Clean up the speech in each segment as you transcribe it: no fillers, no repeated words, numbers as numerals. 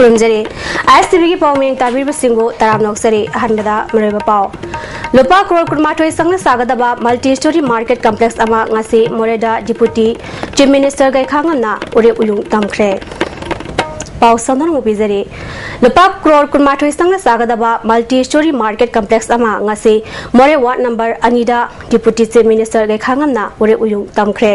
खुरुमजरी ISTV की पावमें ताबीर बसिंगो तराम नौकसरी हंबदा मरेबा पाव लुपा करोड़ कुरमाथोई संग सागदबा मल्टी स्टोरी मार्केट कॉम्प्लेक्स अमा ngasi मोरेदा डिप्यूटी चीफ मिनिस्टर गैखांगना उरे उलुंग तमख्रे पाव संदन मुबिजरी लुपा करोड़ कुरमाथोई संग सागदबा मल्टी स्टोरी मार्केट कॉम्प्लेक्स अमा ngasi मोरे वार्ड नंबर अनिदा डिप्यूटी चीफ मिनिस्टर गैखांगना उरे उलुंग तमख्रे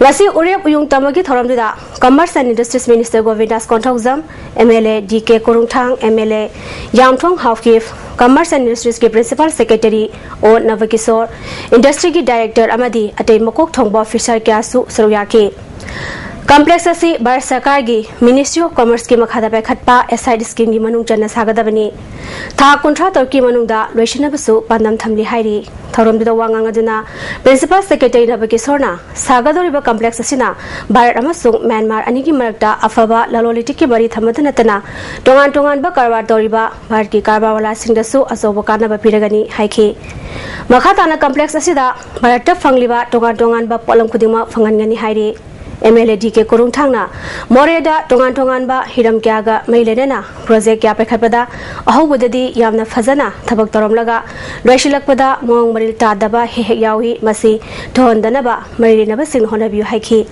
Wasi Urep Uyung Tamagi Thoramduda, Commerce and Industries Minister Govindas Kontauzam, MLA DK Korungthang, MLA Yamthong Haukif, Commerce and Industries के Principal Secretary O Navakisor, Industry की Director Amadi Atay Mokok Thongbo Fisher Kyasu Saruyaki. Complex asi Bharat Sarkar की Ministry of Commerce की मखादा पे खटपा SID scheme की मनुंग जन्ना सागदबनी था कुंठा Turkey मनुंगदा लोइशनबसु पांदम थमली हाइरी थौरमदुदा वांगांगदुना principal secretary नबकिसोरना सागदोरिबा complex असिना Bharat अमसुंग Myanmar अनी की मरकता अफबा ललोलिटिक की बरी थमदनतना टोंगान टोंगान बा कारबार तौरिबा भारत की कारबार वाला सिंगदसु अचौब कानबा पिरगनी हाइखि मखाताना कॉम्प्लेक्स असिदा भारत फंगलिबा टोंगान टोंगान बा pollen खुदिमा फंगनगनी हाइरी MLA DK Korungthangna Moreda Tongan Tongan ba Hiram Kyaga Mailenena Project Kya Pekhatpada Ahubudadi Yamna Fazana Thabak Toromlaga Loishilakpada Mong Maril Tadaba He Yawi Masi Tondanaba Marinaba Sing Honabu Haiki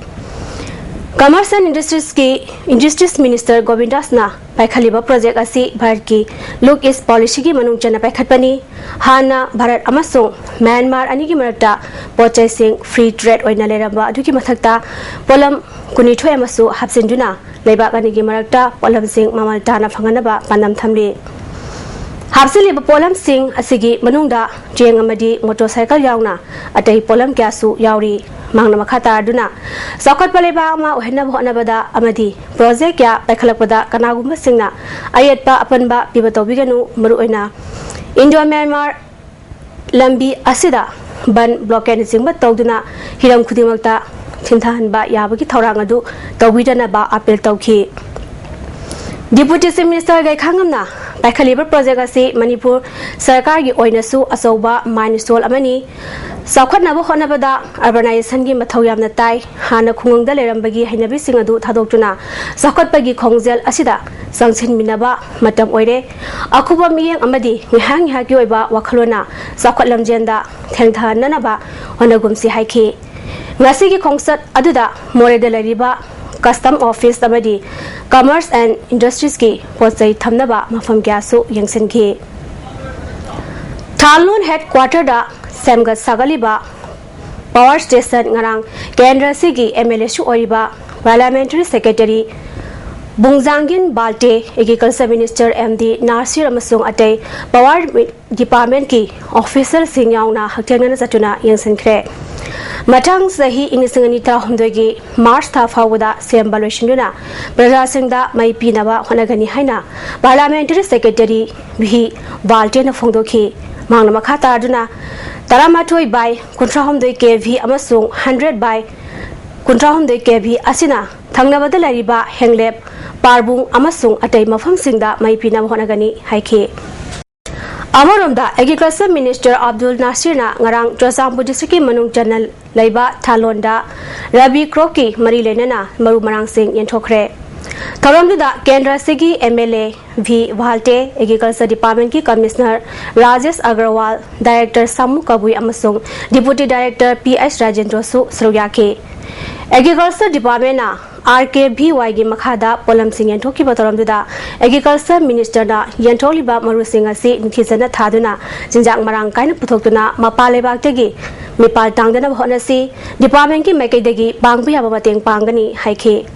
Commerce and Industries Minister Govindasna Pakhaliba Project Asi Bharat ki Look is Policy ki Manung Chana Pekhatpani Hana Bharat Amasung Myanmar Ani ki Marakta Pochai Sing Free Trade Oina Leramba Aduki Mathakta Polam Kunithoi Amasu Hapsinduna Lebak Ani ki Marakta Polam Sing Mamal Tana Phanganaba Pandam Thamli Hapsiliba Polam Sing Asigi Manungda Jeng Amadi Motorcycle Yauna Atay Polam Kyasu Yauri Mangna Makhata Aduna Sokat Paleba Ma Ohena Honabada Amadi Project Ya Pekhalakpada Kanaguma Singna Ayatpa Apanba Pibatobiganu Muruina Indo Myanmar Lambi Asida Ban Blockade Singba Toduna Hiram Kudimakta Tinthanba Yabaki Torangadu Tawidana Ba Apel Toki Deputy Chief Minister Gaikangamna Pakhaliba Project Asi Manipur Sarkar gi Oinasu Asoba Minestol Amani Saukhat Nabu Honabada Urbanization gi Mathau Yamna Tai Hana Khungangda Lerambagi Hainabi Singadu Thadokuna Saukhat Pagi Khongzel Asida Sangsin Minaba Matam Oire Akuba Miyang Amadi Ngihang Haki Oiba Wakhalona Saukhat Lamjenda Thengtha Nanaba Honagumsi Haiki Ngasi gi Khongsat Aduda More de Lariba Custom Office Amadi Commerce and Industries ki Pochai Thamnaba Mafam Kyasu Yangsin ki Thalon Headquarter da Semgat Sagaliba Power Station Ngarang Kendra Sigi MLA Shu Oriba Parliamentary Secretary Bungzangin Balte Agriculture Minister MD Narsir Amasung Atay Power Department ki Officer Singyauna Haktenana Zatuna Yangsin Kre Matang Sahi Inisanganita Hondogi Mars Tafawada Sembaloshinuna Braja Singda Mai Pinaba Honagani Haina Parliamentary Secretary Vihi Baltena Fondoki Mangna Makhata Aduna Taramatoi by Kuntrahomdoi KV Amasung 100 by Kuntrahomdoi KV Asina Tangnavada Lariba Henglep Parbung Amasung Atay Mafam Singda Mai Pinaba Honagani Haike Amaromda Agriculture Minister Abdul Nasirna Ngarang Josambu District Manung Janal Laiba Thalonda Rabi Kroki Mari Lenana Maru Marang Singh Yentokre Tharomda Kendra Sigi MLA V Valte Agriculture Department ki Commissioner Rajesh Agarwal Director Samu Kabui Amasung Deputy Director PS Rajendra Su Sruyaki Agriculture Department na RKBY gi makhada Polam Singh Yantoki Batoramduda Agriculture Minister da Yantoliba Maru Singh asi Nikhizana Thaduna Jinjang Marang Kaina Puthokuna Mapale Baktegi Mipal Tangdana Honasi Department ki Mekaidegi Bangbi Abamateng Pangani Haike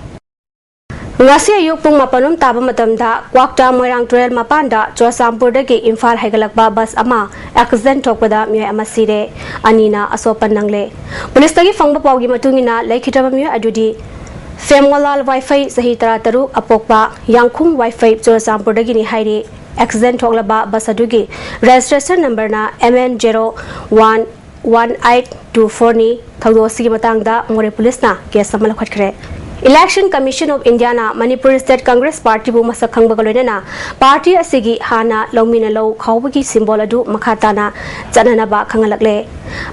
Ngasi ayuk pung mapanum taba matamda Kwakta Moirang Trail Mapanda Josampurda ki Imphal Haigalakba bus ama accident thokpada myoy ama sire Anina asopan nangle Police tagi fangba pawgi matungina laikhitaba myoy adudi Femwalal Wi-Fi sahi tarataru apokpa Yangkhung Wi-Fi Josampurdagi ni hairi accident thoklaba bus adugi registration number na MN011824 ni thawdosigi matangda More Police na case samalakhatkre Election Commission of India na Manipur State Congress Party bu masak khangba loina party asigi hana longmina lo khawbagi symbol adu makhata na chanana ba khangalakle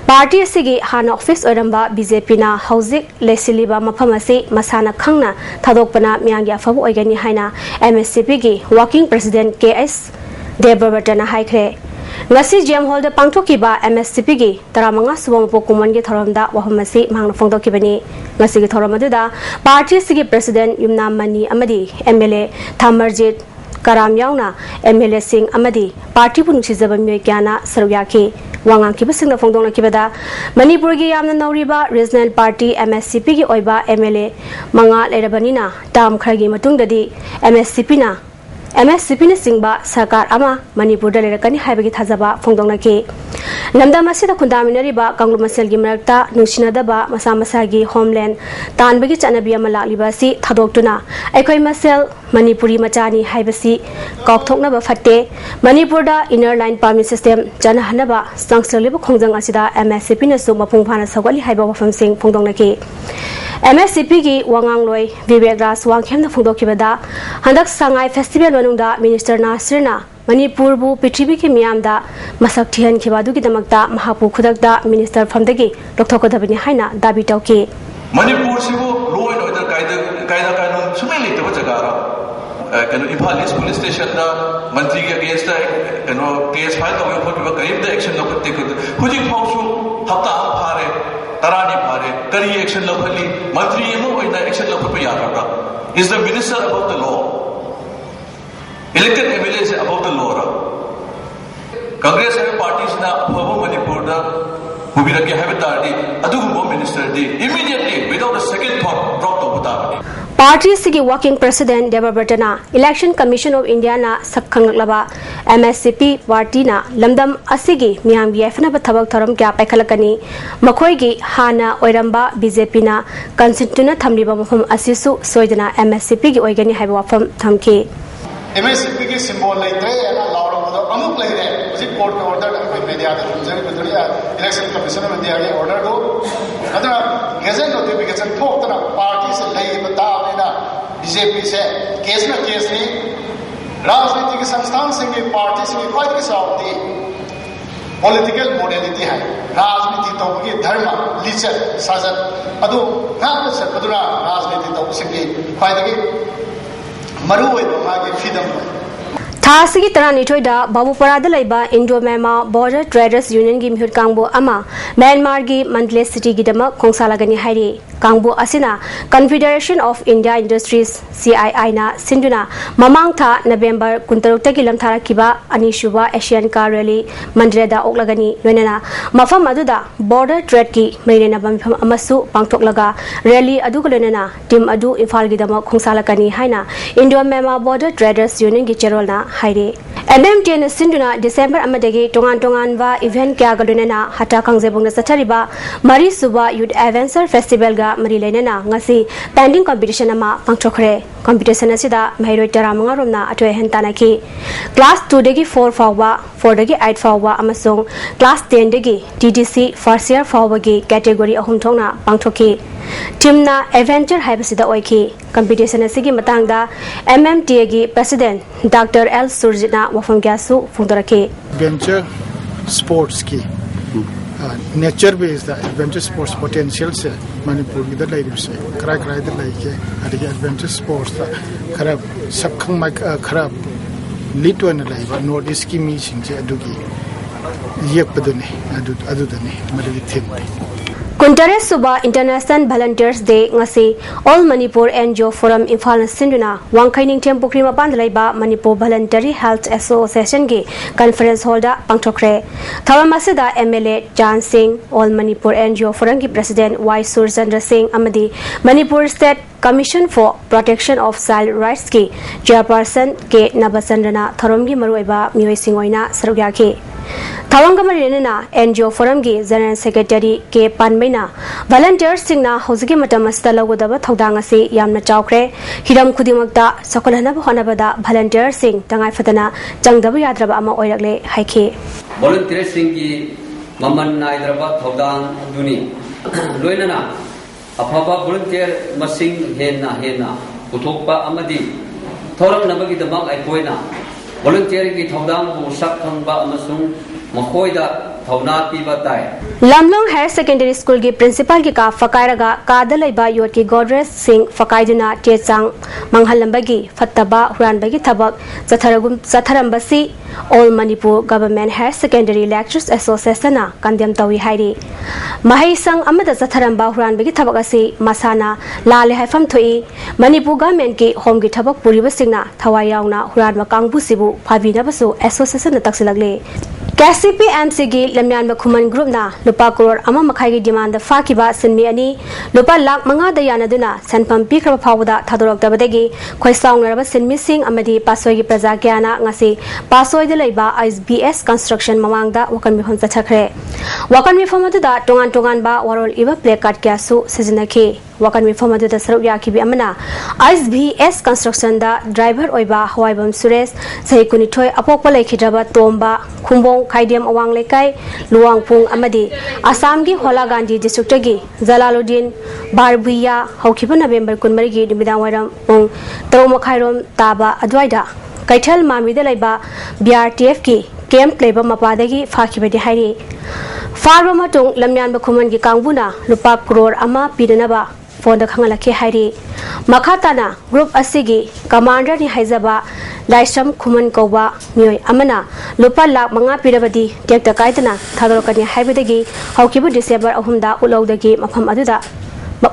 party asigi hana office oramba BJP na hauzik lesiliba mafam ase masana khangna thadokpana miyangya afabu oigani haina MSCP gi working president KS Debarbatana haikre ngasi GM hall de pangthokiba MSCP gi taramanga subong pokuman gi thoramda wahumasi mangna phongdokibani ngasi gi thoram aduda party sigi president Yumna Mani amadi MLA Thamarjit Karam yauna MLA Singh amadi party bu nungsijaba myoy kyana saruyaki wangang ki basingna phongdongna kibada Manipur gi yamna nauriba regional party MSCP gi oiba MLA manga lerabani na tam khragi matungdadi MSCP na singba sarkar ama Manipur da lerakani haibagi thajaba phongdongna ki lamda masida khundaminari ba kanglu masel gi marakta nungsinada ba masa masa gi homeland tanbagi chanabi ama lakliba si thadoktuna aikoi masel Manipuri machani haibasi kokthokna ba fatte Manipur da inner line permit system jana hanaba sangsaliba khongjang asida MSCP na su mapung phana sagali haiba wafam sing phongdongna ki MSCP gi wangang loi Vivek Ras wangkhem na phongdokibada handak sangai festival manungda minister Nasirna Manipur bu Prithvi ki miyamda masak thihan khibadu ki damakta mahapu khudakda minister famdagi lokthokadabani haina dabi tauki Manipur sibu law and order kaida kanun sumai lekta jagara Imphal East police station da mantri ke against case file tawai photba karib da action lokatte ko hujik phawsu hafta phare tarani phare kari action lokhali mantri emu oina action lokpa yarabra is the minister above the law elected MLA is above the law Congress have parties na above Manipur da hubirake have tardi adugo minister di immediately without a second thought drop the buta Party sigi working president Debarbatana Election Commission of India na sakhanglaba MSCP party na lamdam asigi miyam yefna ba thabak tharam kya paikhalakani makhoi gi hana oiramba BJP na constituna thamliba mafam asisu soidana MSCP gi oigani haiba wafam thamki MSCP ki symbol laitre ana lawro bodo amuk laire usi court me order da media da funjari badriya Election Commission of India ge order do adra gazette notification thokna party se lai bata BJP से case में case नहीं राजनीतिक संस्थान सिंह की party Singh की कोई Southee political modality है राजनीति तो की धर्म लिचर साजन अदु नाम से बदुरा राजनीति तो सिंह की कोई मरु है मागे freedom Thasigi Taranitoi da Babupara laiba Indo-Myanmar Border Traders Union gi mihut kangbo ama Myanmar gi Mandalay City gi dama khongsalagani hairi kangbo asina Confederation of India Industries CII na sinduna mamang tha November 16 gi lamthara kiba anishuba Asian Car Rally Mandalay da oklagani loinana mafam aduda border trade ki mairena bampham amasu pangthoklaga rally adu loinana team adu Imphal gi dama khongsalagani haina Indo-Myanmar Border Traders Union gi cherolna haire MMT na sinduna December amadagi tongan wa event kya galunena hata kangjebongna sathariba mari suba youth adventure festival ga mari leinena ngasi pending competition ama pangthokre competition asida mairoi taramanga romna atoi hentana ki class 2 dagi 4 fawwa 4 dagi 8 fawwa amasung class 10 dagi TDC first year fawwa gi category ahum thongna pangthoki teamna adventure haibasida oiki competition asigi matangda MMT gi president Dr. L Surjina wafam gyasu phungdarake adventure sports ki nature based adventure sports potential se Manipur gi da lai se krai da lai ke adigi adventure sports da kharab sakkhang ma kharab litwan lai ba north east ki mi sing je adugi yekpadune adu dane madagi thim Kuntare Suba International Volunteers Day ngasi All Manipur NGO Forum Imphal Sinduna Wangkhaining Tempukri Mapandalaiba Manipur Voluntary Health Association gi conference hall da pangthokre Tharamasida MLA Jan Singh All Manipur NGO Forum gi president Y Surchandra Singh amadi Manipur State Commission for Protection of Child Rights ki chairperson ke Nabasandana Tharom gi maruiba mioi singoina sarugyaki Thawangamarina NGO Forum gi General Secretary K Panmaina volunteers singna hozigi matamasta lagodaba thodang ase yamna chawkre hiram khudimakta sakolhana honabada volunteer sing tangai fatana changdabu yadraba ama oirakle haike volunteers sing gi maman naidraba thodang duni loinana अफाबा volunteer masing hena puthokpa amadi thoram nabagi damak aikoina volunteer ki thodam bu sak thangba amasung makoida thawna piba tai Lamlong Higher Secondary School की principal की का फकायरगा कादलैबा vote की Godrej Singh फकायदुना टेचांग मंगहलंबगी फत्तबा हुरानबगी थबक चथरंबसी All Manipur Government Higher Secondary Lecturers Association na kandem tawi hairi mahai sang amada chatharamba huranbagi thabak asi masana lale haifam thoi Manipur Government ki home ki thabak puriba singna thawai yauna huranma kangbu sibu phabina basu association na taksilagle KCP MC gi lamyan makhuman group na lupa crore ama makhai gi demand da fakiba sinmi ani lupa lakh manga da yana duna sanpam pikraba phawda thadorok tabadagi khoi saungnaraba sinmi sing amadi pasoi gi praja gyana ngasi pasoi da laiba ISBS construction mamangda wakan mifam chakhre wakan mifam adu da tongan ba warol iba play card kya su sijinaki wakan mifam adu da saruk yakhibi amana ISBS construction da driver oiba hawaibam suresh sei kunithoi apokpa laikhidraba tomba khumbong Khaidem awang lekai luangpung amadi Assam gi Hola Gandhi district gi Jalaluddin Barbuya haukiba November 13 gi dimidang waram pung Tawma Khairom taba adwaida Kaithal Mamida laiba BRTF ki camp laiba mapadagi fakibadi hairi Farba matung lamyan bakhuman gi kangbuna lupa crore ama pidanaba phone da khangalakhe hairi makhatana group asigi commander ni haizaba Laisam Kuman Koba Mui Amana Lupa Lak Manga Pirabadi Tek the Kaitana Tadorokani Habidagi Haukibu December Ahumda Ulogdagi Mapam Aduda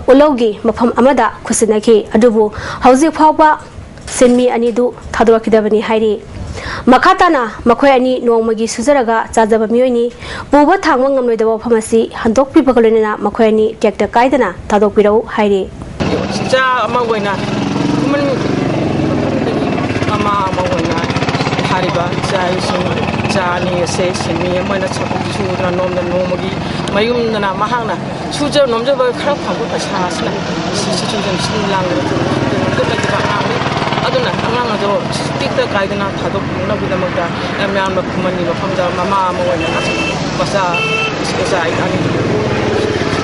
Ulogi Mapam Amada Kusinaki Adubu Hausi Papa Sinmi Anidu Tadorokidabani Hairi Makatana Makoyani Nomagi Suzaraga Zazaba Muni Buba Tangwangam with the Pharmacy Handok Pipakolina Makoyani Tek the Kaitana Tadopiro Hairi Ama mawala hariba jani session mi mana chapu na nom na nomagi mayum na mahang na suja nomja ba kharap phabu pasasna si lang ko ba ami aduna angang ado tikta kaidana thado na bidamagda amyan ma khumani ba famda mama mawala na basa ai ani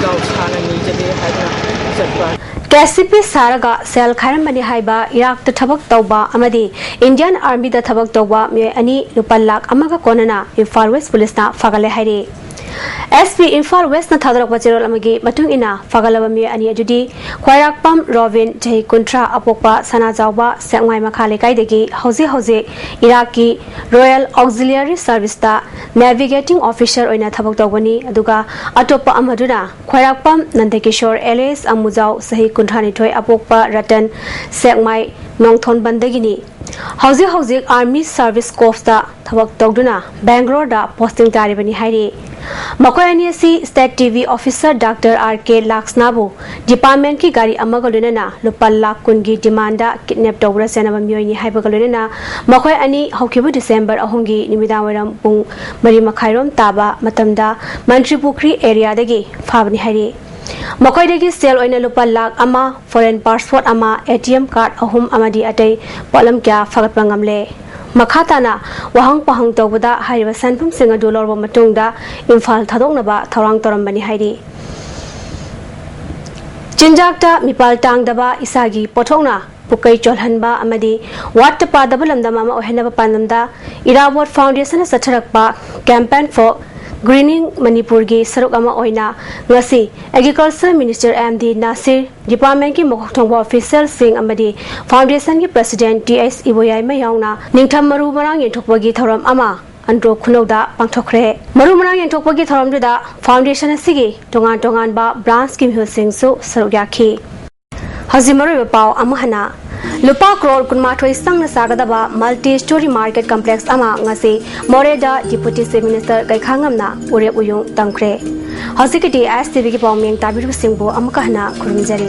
gaw chana ni jade haidna chatwa KCP Saraga Sel Khairam Mani Haiba Iraq to Tabak Tauba Amadi Indian Army the Tabak Tauba Me Ani Lupalak Amaga Konana Imphal West Police na Fagale Hairi SP Imphal West na Thadrak Pachirol Amagi Matung Ina Fagalaba Me Ani Ajudi Khwairak Pam Robin Jai Kuntra Apokpa Sana Jawba Sangmai Makhale Kaidagi Hausi Iraqi Royal Auxiliary Service ta Navigating Officer Oina Tabak Taubani Aduga Atopa Amaduna Khwairak Pam Nandakishore Alias Amujau Sahi Kunthani Thoi Apokpa Ratan Sangmai Nongthon Bandagini Hausi Army Service Corps ta Tabak Tauduna Bangalore da posting taribani hairi Makoyani si State TV Officer Dr. RK Laksnabu Department ki gari amagaluna lupal lakh kungi demanda kidnap tawra senaba miyoni haibagaluna makoy ani haukibu December ahungi nimidawaram pung mari makhairom taba matamda Mantri Pukri area dagi phabni hairi Makoy dagi sale oina lupa lakh ama foreign passport ama ATM card ahum amadi atay polam kya fagat pangamle Makhatana wahang pahang tawbada hariba sanpum singa dollar wa matungda Imphal thadoknaba thorang torambani hairi Jinjakta mipal tangdaba isagi pothongna pukai cholhanba amadi wat padaba lamdama ma ohenaba pandamda Irawat Foundation sacharakpa campaign for Greening Manipur gi saruk ama oina ngasi Agriculture Minister MD Nasir Department ki mokthongba official sing amadi Foundation ki President TS Iboyai mayawna ningtham maru marang yenthokbagi thoram ama Andro Khunauda pangthokre maru marang yenthokbagi thoram duda Foundation asigi tongan ba branch ki mihul sing su saruk yakhi Hazimaru pau amahana Lupa crore kunmathoi sangna sagadaba multi-story market complex ama ngasi Moreda Deputy Chief Minister Gaikhangamna ure uyung tangkre Hausikiti ISTV ki pawmeng tabiru singbo amakahna khurumjari